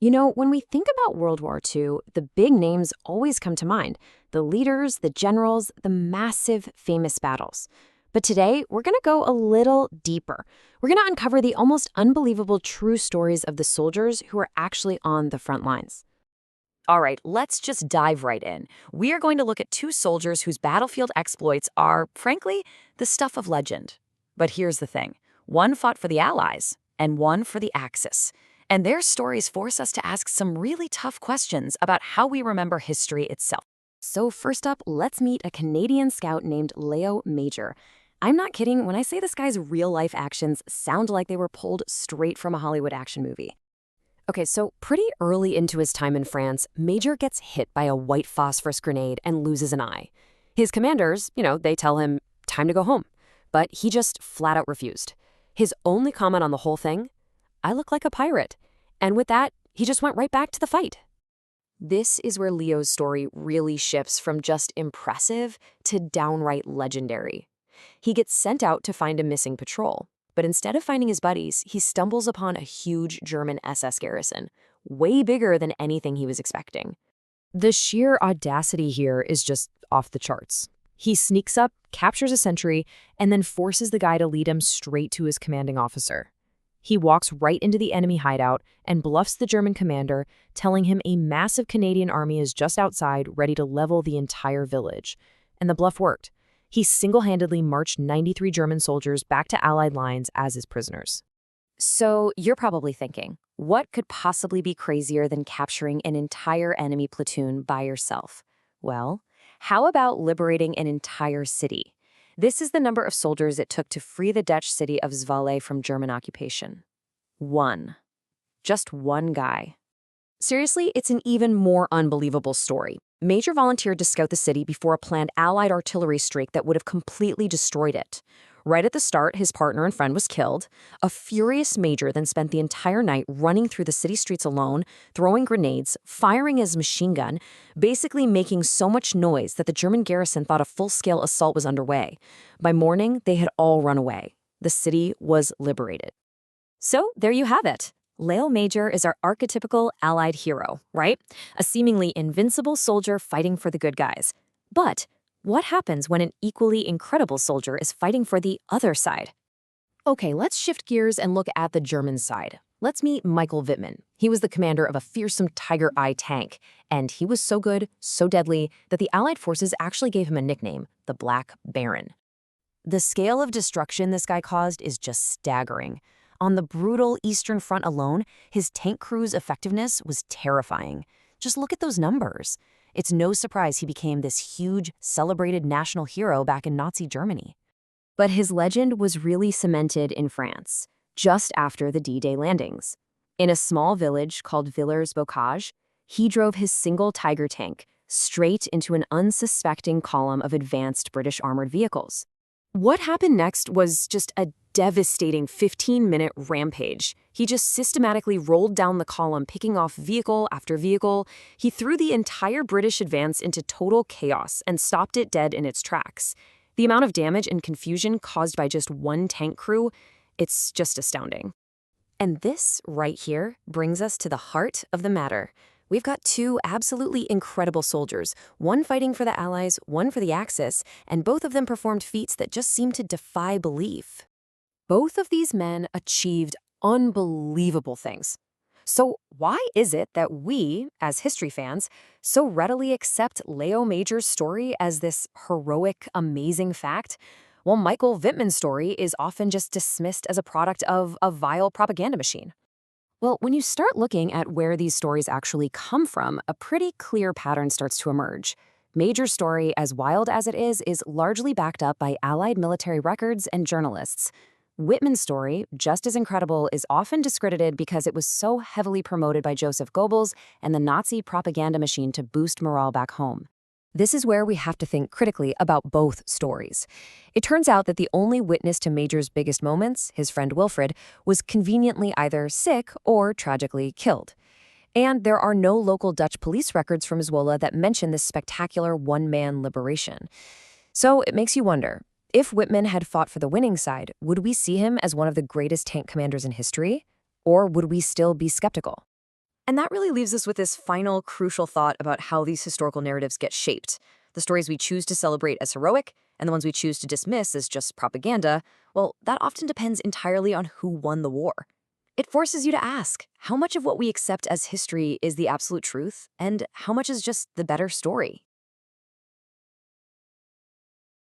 You know, when we think about World War II, the big names always come to mind: the leaders, the generals, the massive, famous battles. But today, we're going to go a little deeper. We're going to uncover the almost unbelievable true stories of the soldiers who are actually on the front lines. All right, let's just dive right in. We are going to look at two soldiers whose battlefield exploits are, frankly, the stuff of legend. But here's the thing. One fought for the Allies, and one for the Axis. And their stories force us to ask some really tough questions about how we remember history itself. So, first up, let's meet a Canadian scout named Leo Major. I'm not kidding when I say this guy's real life actions sound like they were pulled straight from a Hollywood action movie. Okay, so pretty early into his time in France, Major gets hit by a white phosphorus grenade and loses an eye. His commanders, they tell him, time to go home. But he just flat out refused. His only comment on the whole thing: I look like a pirate. And with that, he just went right back to the fight. This is where Leo's story really shifts from just impressive to downright legendary. He gets sent out to find a missing patrol. But instead of finding his buddies, he stumbles upon a huge German SS garrison, way bigger than anything he was expecting. The sheer audacity here is just off the charts. He sneaks up, captures a sentry, and then forces the guy to lead him straight to his commanding officer. He walks right into the enemy hideout and bluffs the German commander, telling him a massive Canadian army is just outside, ready to level the entire village. And the bluff worked. He single-handedly marched 93 German soldiers back to Allied lines as his prisoners. So you're probably thinking, what could possibly be crazier than capturing an entire enemy platoon by yourself? Well, how about liberating an entire city? This is the number of soldiers it took to free the Dutch city of Zwolle from German occupation. One. Just one guy. Seriously, it's an even more unbelievable story. Major volunteered to scout the city before a planned Allied artillery streak that would have completely destroyed it. Right at the start, his partner and friend was killed. A furious Major then spent the entire night running through the city streets alone, throwing grenades, firing his machine gun, basically making so much noise that the German garrison thought a full-scale assault was underway. By morning, they had all run away. The city was liberated. So there you have it. Leo Major is our archetypical Allied hero, right? A seemingly invincible soldier fighting for the good guys. But what happens when an equally incredible soldier is fighting for the other side? Okay, let's shift gears and look at the German side. Let's meet Michael Wittmann. He was the commander of a fearsome Tiger Eye tank, and he was so good, so deadly, that the Allied forces actually gave him a nickname, the Black Baron. The scale of destruction this guy caused is just staggering. On the brutal Eastern Front alone, his tank crew's effectiveness was terrifying. Just look at those numbers. It's no surprise he became this huge, celebrated national hero back in Nazi Germany. But his legend was really cemented in France, just after the D-Day landings. In a small village called Villers-Bocage, he drove his single Tiger tank straight into an unsuspecting column of advanced British armored vehicles. What happened next was just a devastating 15-minute rampage. He just systematically rolled down the column, picking off vehicle after vehicle. He threw the entire British advance into total chaos and stopped it dead in its tracks. The amount of damage and confusion caused by just one tank crew, it's just astounding. And this right here brings us to the heart of the matter. We've got two absolutely incredible soldiers, one fighting for the Allies, one for the Axis, and both of them performed feats that just seem to defy belief. Both of these men achieved unbelievable things. So why is it that we, as history fans, so readily accept Leo Major's story as this heroic, amazing fact, while Michael Wittmann's story is often just dismissed as a product of a vile propaganda machine? Well, when you start looking at where these stories actually come from, a pretty clear pattern starts to emerge. Major's story, as wild as it is largely backed up by Allied military records and journalists. Wittmann's story, just as incredible, is often discredited because it was so heavily promoted by Joseph Goebbels and the Nazi propaganda machine to boost morale back home. This is where we have to think critically about both stories. It turns out that the only witness to Major's biggest moments, his friend Wilfred, was conveniently either sick or tragically killed. And there are no local Dutch police records from Zwolle that mention this spectacular one-man liberation. So it makes you wonder, if Wittmann had fought for the winning side, would we see him as one of the greatest tank commanders in history? Or would we still be skeptical? And that really leaves us with this final crucial thought about how these historical narratives get shaped. The stories we choose to celebrate as heroic and the ones we choose to dismiss as just propaganda, well, that often depends entirely on who won the war. It forces you to ask, how much of what we accept as history is the absolute truth, and how much is just the better story?